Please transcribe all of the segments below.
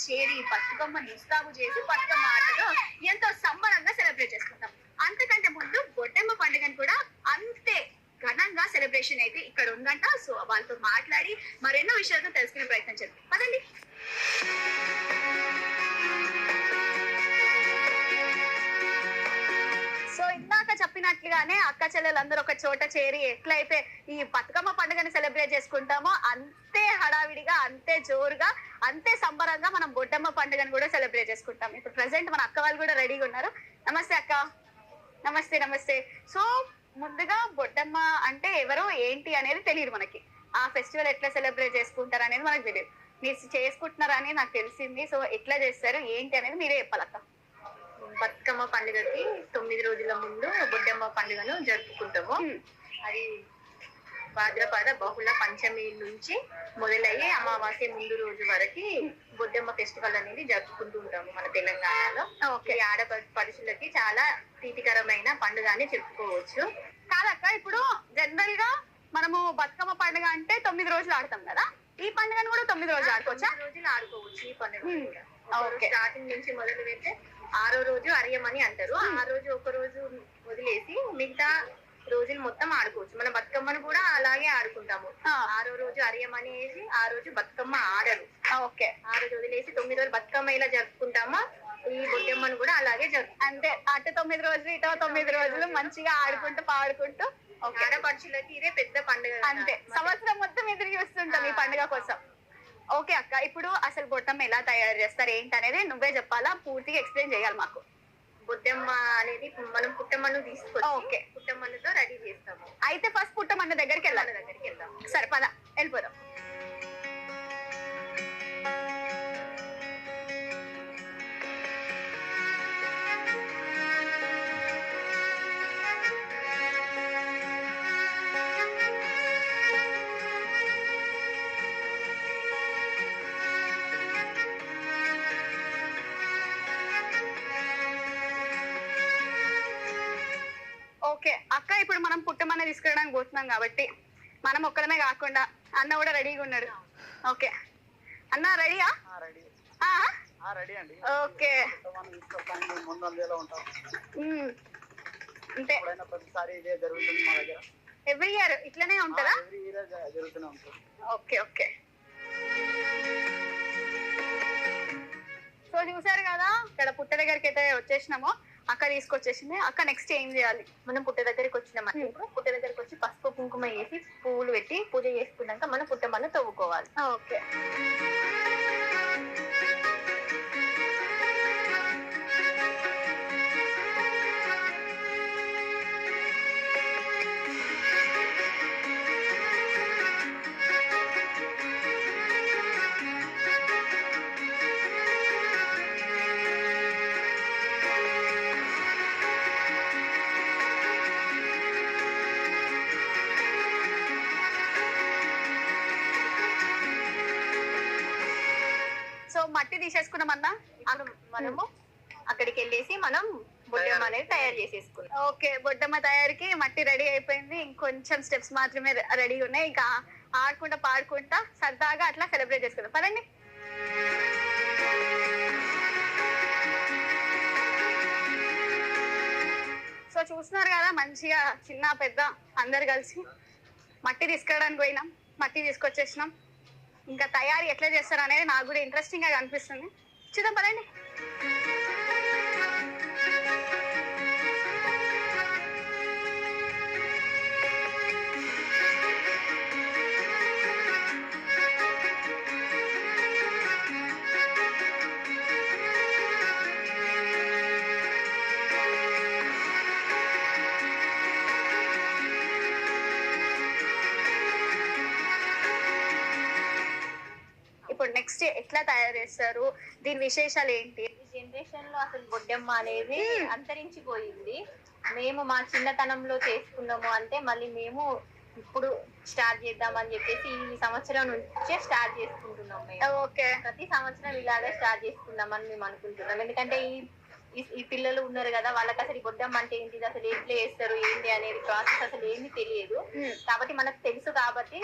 చేరి బతుకమ్మని ముస్తాబు చేసి బతుకమ్మ ఆటగా ఎంతో సంబరంగా సెలబ్రేట్ చేసుకుంటాం. అంతకంటే ముందు బొడ్డెమ్మ పండుగను కూడా అంతే ఘనంగా సెలబ్రేషన్ అయితే ఇక్కడ ఉందంట. సో వాళ్ళతో మాట్లాడి మరెన్నో విషయాలతో తెలుసుకునే ప్రయత్నం చేద్దాం. పదండి. సో ఇందాక చెప్పినట్లుగానే అక్క చెల్లెలందరూ ఒక చోట చేరి ఎట్లయితే ఈ బతుకమ్మ పండుగని సెలబ్రేట్ చేసుకుంటామో అంతే హడావిడిగా, అంతే జోరుగా, అంతే సంబరంగా మనం బొడ్డమ్మ పండుగను కూడా సెలబ్రేట్ చేసుకుంటాం. ఇప్పుడు ప్రెసెంట్ మన అక్క వాళ్ళు కూడా రెడీగా ఉన్నారు. నమస్తే అక్క. నమస్తే నమస్తే. సో ముందుగా బొడ్డమ్మ అంటే ఎవరో ఏంటి అనేది తెలియదు మనకి. ఆ ఫెస్టివల్ ఎట్లా సెలబ్రేట్ చేసుకుంటారు అనేది మనకు తెలియదు. మీరు చేసుకుంటున్నారని నాకు తెలిసింది. సో ఎట్లా చేస్తారు ఏంటి అనేది మీరే చెప్పాలక్క. బతుకమ్మ పండుగకి 9 రోజుల ముందు బొడ్డమ్మ పండుగను జరుపుకుంటాము. అది భాద్రపద బహుళ పంచమి నుంచి మొదలయ్యి అమావాస్య ముందు రోజు వరకు బొడ్డమ్మ ఫెస్టివల్ అనేది జరుపుకుంటూ ఉంటాము మన తెలంగాణలో. ఆడపడుచులకి చాలా ప్రీతికరమైన పండుగ అని చెప్పుకోవచ్చు. కాదక్క, ఇప్పుడు జనరల్ గా మనము బతుకమ్మ పండుగ అంటే 9 రోజులు ఆడతాం కదా, ఈ పండుగను కూడా 9 రోజులు ఆడుకోవచ్చా? 9 రోజులు ఆడుకోవచ్చు ఈ పండుగ. స్టార్టింగ్ నుంచి మొదలు పెడితే 6వ రోజు అరియమని అంటారు. ఆ రోజు ఒక రోజు వదిలేసి మిగతా రోజులు మొత్తం ఆడుకోవచ్చు. మన బతుకమ్మను కూడా అలాగే ఆడుకుంటాము. 6వ రోజు అరియమని వేసి ఆ రోజు బతుకమ్మ ఆడరు. ఓకే. ఆ రోజు వదిలేసి 9 రోజులు బతుకమ్మ ఇలా జరుపుకుంటామా, ఈ బొడ్డమ్మను కూడా అలాగే అంతే. అటు 9 రోజులు ఇటో 9 రోజులు మంచిగా ఆడుకుంటూ పాడుకుంటూ ఆడపడుచులకి ఇదే పెద్ద పండుగ. అంతే, సంవత్సరం మొత్తం ఎదురు చూస్తుంటాం ఈ పండుగ కోసం. ఓకే అక్క, ఇప్పుడు అసలు బొడ్డమ్మ ఎలా తయారు చేస్తారు ఏంటి అనేది నువ్వే చెప్పాలా, పూర్తిగా ఎక్స్ప్లెయిన్ చేయాలి మాకు. బొడ్డమ్మ అనేది మనం పుట్టమ్మను తీసుకొచ్చి పుట్టమ్మతో రెడీ చేస్తాము. అయితే ఫస్ట్ పుట్టమ్మన్న దగ్గరికి వెళ్దాం. సరే పద వెళ్ళిపోదాం. ఓకే అక్క, ఇప్పుడు మనం పుట్టమన్న తీసుకురావడానికి పోతున్నాం కాబట్టి మనం ఒక్కడమే కాకుండా అన్న కూడా రెడీగా ఉన్నాడు. ఓకే అన్న, రెడీయా? ఓకే. అంటే ఎవ్రీ ఇయర్ ఇట్లనే ఉంటుందా? Okay okay. సో చూసారు కదా, ఇక్కడ పుట్ట దగ్గరికి అయితే వచ్చేసినామో, అక్క తీసుకొచ్చేసింది. అక్క నెక్స్ట్ ఏం చేయాలి? మనం పుట్ట దగ్గరికి వచ్చినామంటే పుట్ట దగ్గరికి వచ్చి పసుపు కుంకుమ వేసి పువ్వులు పెట్టి పూజ చేసుకున్నాక మనం పుట్టమని తవ్వుకోవాలి. ఓకే. మట్టి తీసేసుకున్నామన్నా, మనము అక్కడికి వెళ్ళేసి మనం బొడ్డమ్మ అనేది తయారు చేసేసుకున్నాం. ఓకే, బొడ్డమ్మ తయారీకి మట్టి రెడీ అయిపోయింది. ఇంకొంచెం స్టెప్స్ మాత్రమే రెడీ ఉన్నాయి. ఇంకా ఆడుకుంటా పాడుకుంటా సరదాగా అట్లా సెలబ్రేట్ చేసుకుందాం. పదండి. సో చూస్తున్నారు కదా, మంచిగా చిన్న పెద్ద అందరు కలిసి మట్టి తీసుకురావడానికి పోయినాం, మట్టి తీసుకొచ్చేసినాం. ఇంకా తయారీ ఎట్లా చేస్తారు అనేది నాకు కూడా ఇంట్రెస్టింగ్ గా కనిపిస్తుంది. చూద్దాం పదండి. నెక్స్ట్ ఎట్లా తయారు చేస్తారు, దీని విశేషాలు ఏంటి? ఈ జనరేషన్ లో అసలు బొడ్డమ్మ అనేది అంతరించిపోయింది. మేము మా చిన్నతనంలో చేసుకున్నాము అంటే మళ్ళీ మేము ఇప్పుడు స్టార్ట్ చేద్దామని చెప్పేసి ఈ సంవత్సరం నుంచే స్టార్ట్ చేసుకుంటున్నాం. ఓకే, ప్రతి సంవత్సరం ఇలాగే స్టార్ట్ చేసుకుందామని మేము అనుకుంటున్నాం. ఎందుకంటే ఈ పిల్లలు ఉన్నారు కదా, వాళ్ళకి అసలు ఈ బొడ్డమ్మ అంటే ఏంటిది, అసలు ఎట్లా చేస్తారు ఏంటి అనేది ప్రాసెస్ అసలు ఏమీ తెలియదు. కాబట్టి మనకు తెలుసు కాబట్టి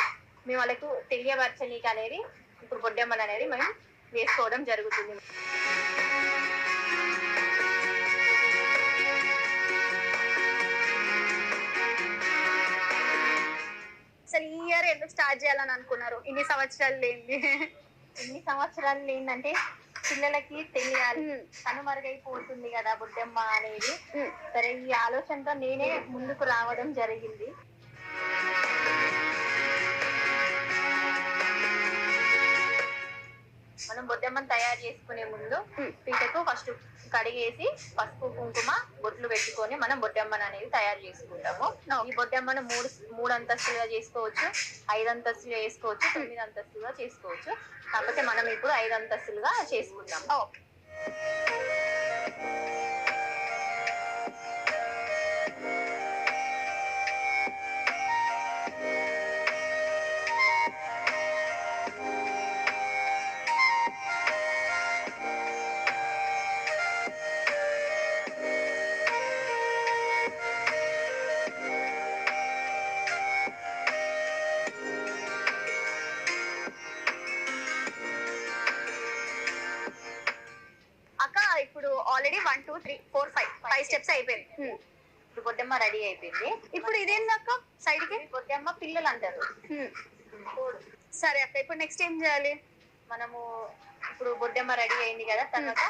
మేము వాళ్ళకు తెలియపరచనీకి అనేది ఇప్పుడు బొడ్డమ్మని అనేది మేము వేసుకోవడం జరుగుతుంది. అసలు ఈ ఇయర్ ఎందుకు స్టార్ట్ చేయాలని అనుకున్నారు? ఇన్ని సంవత్సరాలు లేండి. ఇన్ని సంవత్సరాలు ఏంటంటే పిల్లలకి తెలియాలి, కనుమరుగైపోతుంది కదా బుడ్డమ్మ అనేది. సరే, ఈ ఆలోచనతో నేనే ముందుకు రావడం జరిగింది. మనం బొడ్డమ్మను తయారు చేసుకునే ముందు పీటకు ఫస్ట్ కడిగేసి పసుపు కుంకుమ బొట్లు పెట్టుకొని మనం బొడ్డమ్మను అనేది తయారు చేసుకుంటాము. ఈ బొడ్డమ్మను మూడు అంతస్తులుగా చేసుకోవచ్చు, 5 అంతస్తులుగా చేసుకోవచ్చు, 9 అంతస్తులుగా చేసుకోవచ్చు. కాకపోతే మనం ఇప్పుడు 5 అంతస్తులుగా చేసుకుంటాము. ఇప్పుడు ఆల్రెడీ 1 2 3 4 5 స్టెప్స్ అయిపోయింది. ఇప్పుడు బొడ్డమ్మ రెడీ అయిపోయింది. ఇప్పుడు ఇదేందక్క సైడ్ కి? బొడ్డమ్మ పిల్లలు అంటారు. సరే అక్క, ఇప్పుడు నెక్స్ట్ ఏం చేయాలి? మనము ఇప్పుడు బొడ్డమ్మ రెడీ అయింది కదా, తర్వాత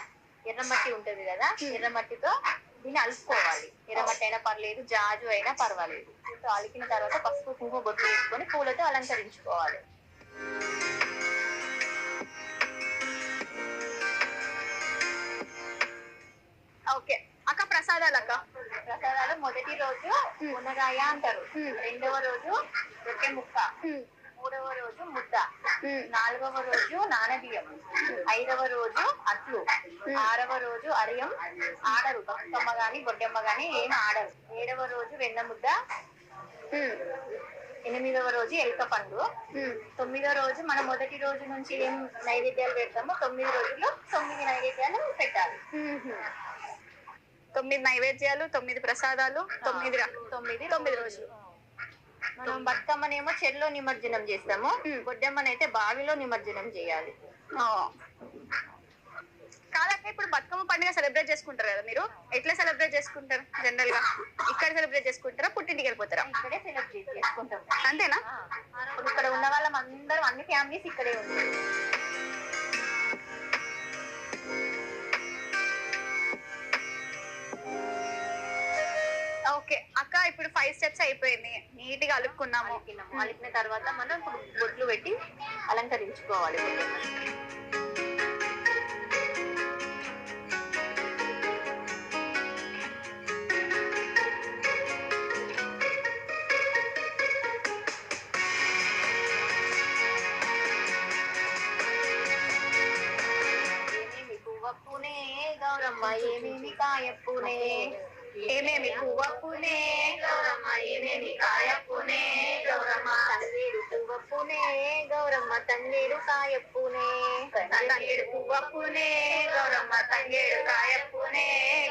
ఎర్రమట్టి ఉంటది కదా, ఎర్రమట్టితో దీన్ని అలుసుకోవాలి. ఎర్రమట్టి అయినా పర్లేదు, జాజు అయినా పర్వాలేదు. అలికిన తర్వాత పసుపు కుంకుమ బొట్లు వేసుకొని పూలతో అలంకరించుకోవాలి. ఓకే అక్క, ప్రసాదాలు అక్క? ప్రసాదాలు మొదటి రోజు మునగాయ అంటారు, రెండవ రోజు రొట్టె ముక్క, మూడవ రోజు ముద్ద, 4వ రోజు నానబియ్యం, 5వ రోజు అట్లు, 6వ రోజు అరియం. ఆడరు, బతుకమ్మ గాని బొడ్డమ్మ గాని ఏం ఆడరు. 7వ రోజు వెన్న ముద్ద, 8వ రోజు ఎలుక పండు, 9వ రోజు మనం మొదటి రోజు నుంచి ఏం నైవేద్యాలు పెడతామో 9 రోజుల్లో 9 నైవేద్యాలు పెట్టాలి. 9 నైవేద్యాలు, 9 ప్రసాదాలు, 9 రోజులు. మనం బతుకమ్మనేమో చెరులో నిమజ్జనం చేస్తాము, బొడ్డమ్మనైతే బావిలో నిమజ్జనం చేయాలి. కాదక్క, ఇప్పుడు బతుకమ్మ పండుగ సెలబ్రేట్ చేసుకుంటారు కదా, మీరు ఎట్లా సెలబ్రేట్ చేసుకుంటారు? జనరల్ గా ఇక్కడ సెలబ్రేట్ చేసుకుంటారా, పుట్టింటికి వెళ్ళిపోతారా? ఇక్కడే సెలబ్రేట్ చేసుకుంటాం. అంతేనా? ఇప్పుడు ఇక్కడ ఉన్న వాళ్ళం అందరం, అన్ని ఫ్యామిలీస్ ఇక్కడే ఉంటాయి. ఓకే అక్క, ఇప్పుడు 5 స్టెప్స్ అయిపోయింది, నీట్ గా అలుక్కున్నాము. అలికిన తర్వాత మనం ఇప్పుడు బొట్లు పెట్టి అలంకరించుకోవాలి. ఏమేమి పువ్వప్పునే గౌరమ్మ, ఏమేమి కాయప్పునే, ఏమేమి పువ్వప్పునే గౌరమ్మ, ఏమేమి కాయప్పునే గౌరమ్మ, తంగేడు పువ్వప్పునే గౌరమ్మ, తంగేడు కాయప్పునే, తంగేడు పువ్వప్పునే గౌరమ్మ, తంగేడు కాయప్పునే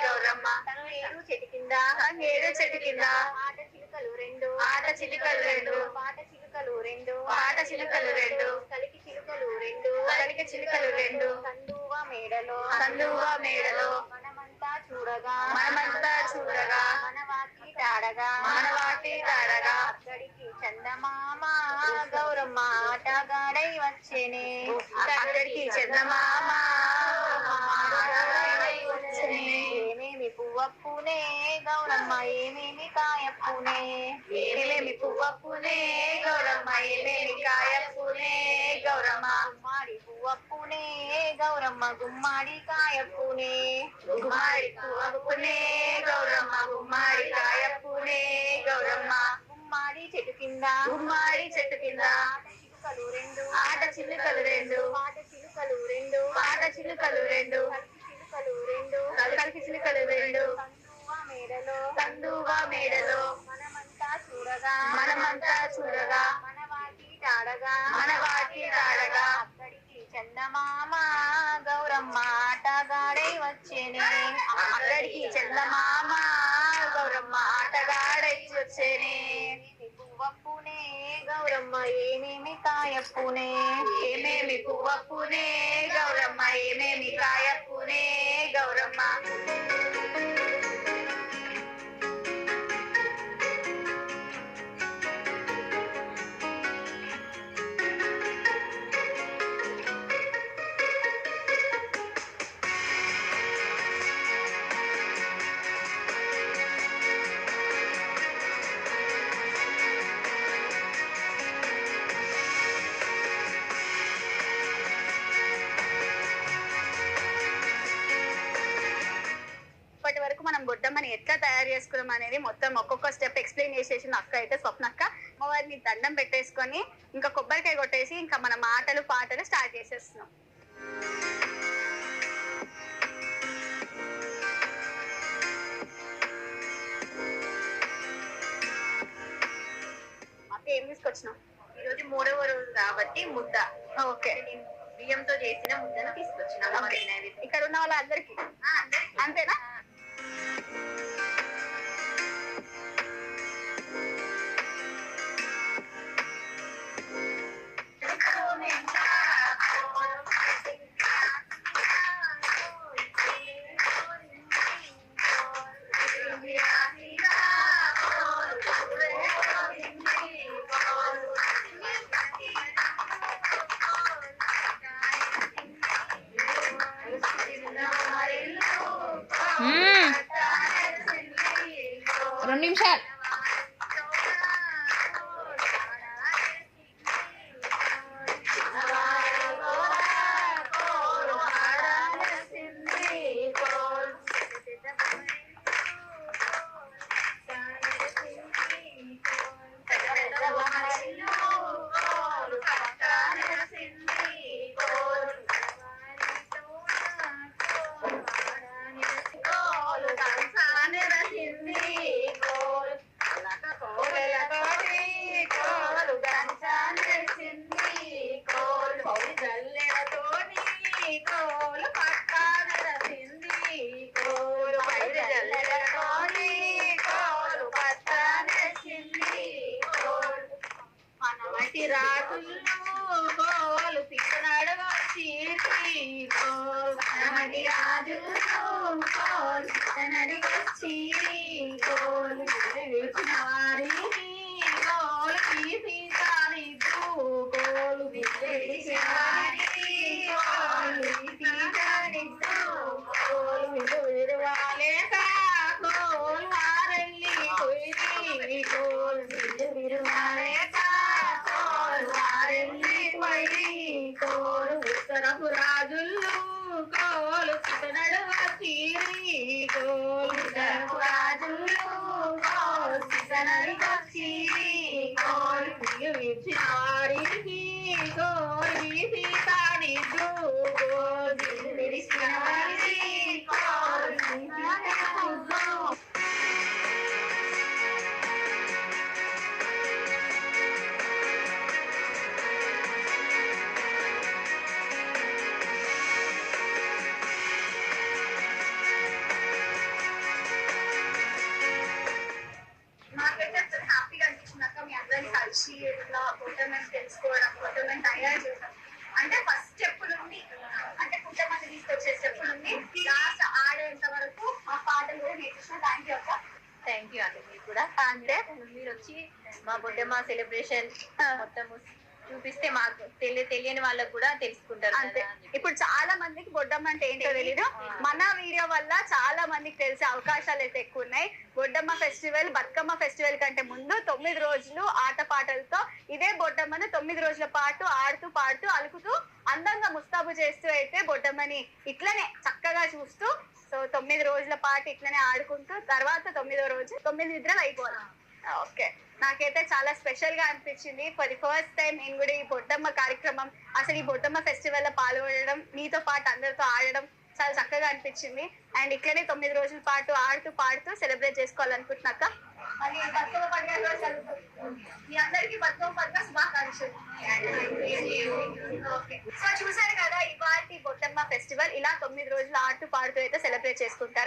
గౌరమ్మ, తంగేడు చెట్టు కింద, తంగేడు చెట్టు కింద, ఆట చిలుకలు రెండు, ఆట చిలుకలు రెండు, పాట చిలుకలు రెండు, పాట చిలుకలు రెండు, కలికి చిలుకలు రెండు, కలికి చిలుకలు రెండు, కందువ మేడలో, కందువ మేడలో, మనమంతా చూడగా, మనమంతా చూడగా, మనవాకి తాడగా, మనవాటి తాడగా, అక్కడికి చందమామ గౌరమ్మ ఆటగాడై వచ్చేనే, అక్కడికి చందమామ ఏమేమి పువ్వప్పునే గౌరమ్మ, ఏమేమి కాయప్పునే, ఏమేమి పువ్వప్పునే గౌరమ్మ, ఏమేమి కాయప్పునే గౌరమ్మ, గుమ్మాడి పువ్వప్పునే గౌరమ్మ, గుమ్మాడి కాయప్పునే, గుమ్మాడి పువ్వప్పునే గౌరమ్మ, గుమ్మాడి కాయప్పునే గౌరమ్మ, గుమ్మాడి చెట్టు కింద, గుమ్మాడి చెట్టు కింద, చిలుకలు రెండు, ఆట చిలుకలు రెండు, పాట చిలుకలు రెండు, పాట చిలుకలు రెండు, చిలుకలు రెండు, కలికి చిలుకలు రెండు, కందువ మేడలో, కందువ మేడలో, మనమంతా చూడగా, మనమంతా చూడగా, మనవాటి తాడగా, మనవాటి తాడగా, అక్కడికి చందమామ గౌరమ్మ ఆటగాడై వచ్చేనే, అక్కడికి చందమామ గౌరమ్మ ఆటగాడై వచ్చేనే, పువ్వప్పునే గౌరమ్మ, ఏమేమి కాయ మాయప్పునే ఏమేమి పువ్వప్పునే గౌరమ్మ ఏమేమి కాయప్పునే గౌరమ్మ. ఇప్పటి వరకు మనం బొడ్డమ్మని ఎట్లా తయారు చేసుకున్నాం అనేది మొత్తం ఒక్కొక్క స్టెప్ ఎక్స్ప్లెయిన్ చేసేసిన అక్క అయితే స్వప్నక్క. అమ్మవారిని దండం పెట్టేసుకొని ఇంకా కొబ్బరికాయ కొట్టేసి ఇంకా మన మాటలు పాటలు స్టార్ట్ చేసేస్తున్నాం. అక్క ఏం తీసుకొచ్చినాం? ఈరోజు 3వ రోజు కాబట్టి ముద్ద. ఓకే, బియ్యంతో చేసిన ముద్దను తీసుకొచ్చినాం. ఇక్కడ ఉన్న వాళ్ళందరికి అంతేనా? రెండు నిమిషాలు. ఇట్లా బొడ్డమ్మని తెలుసుకోవడం, బొడ్డమ్మని తయారు చేయడం అంటే ఫస్ట్ స్టెప్ నుండి అంటే బొడ్డమ్మని తీసుకొచ్చే స్టెప్ నుండి లాస్ట్ ఆడేంత వరకు ఆ పాటలు కూడా నేర్పించిన. థ్యాంక్ యూ అక్క. థ్యాంక్ యూ అండి. మీరు కూడా అంటే మీరు వచ్చి మా బొడ్డమ్మ సెలబ్రేషన్ మొత్తం చూపిస్తే మాకు తెలియని వాళ్ళకు కూడా తెలుసుకుంటారు. అంతే. ఇప్పుడు చాలా మందికి బొడ్డమ్మ అంటే ఏంటో తెలీదు. మన వీడియో వల్ల చాలా మందికి తెలిసే అవకాశాలు అయితే ఎక్కువ ఉన్నాయి. బొడ్డమ్మ ఫెస్టివల్ బతుకమ్మ ఫెస్టివల్ కంటే ముందు 9 రోజులు ఆటపాటలతో ఇదే బొడ్డమ్మను 9 రోజుల పాటు ఆడుతూ పాడుతూ అలుకుతూ అందంగా ముస్తాబు చేస్తూ అయితే బొడ్డమ్మని ఇట్లనే చక్కగా చూస్తూ సో 9 రోజుల పాటు ఇట్లనే ఆడుకుంటూ తర్వాత 9వ రోజు 9 నిద్రలు అయిపోవాలి. ఓకే, నాకైతే చాలా స్పెషల్ గా అనిపించింది. ఫర్ ది ఫస్ట్ టైం నేను కూడా ఈ బొడ్డమ్మ కార్యక్రమం అసలు ఈ బొడ్డమ్మ ఫెస్టివల్ లో పాల్గొనడం, మీతో పాటు అందరితో ఆడడం చాలా చక్కగా అనిపించింది. అండ్ ఇట్లనే 9 రోజుల పాటు ఆడుతూ పాడుతూ సెలబ్రేట్ చేసుకోవాలనుకుంటున్నాక మళ్ళీ బతుకమ్మ పండుగ రోజు మీ అందరికీ బతుకమ్మ పండుగ శుభాకాంక్షలు. ఓకే, సో చూసారు కదా ఇవాళ బొడ్డమ్మ ఫెస్టివల్ ఇలా 9 రోజులు ఆడుతూ పాడుతూ అయితే సెలబ్రేట్ చేసుకుంటారు.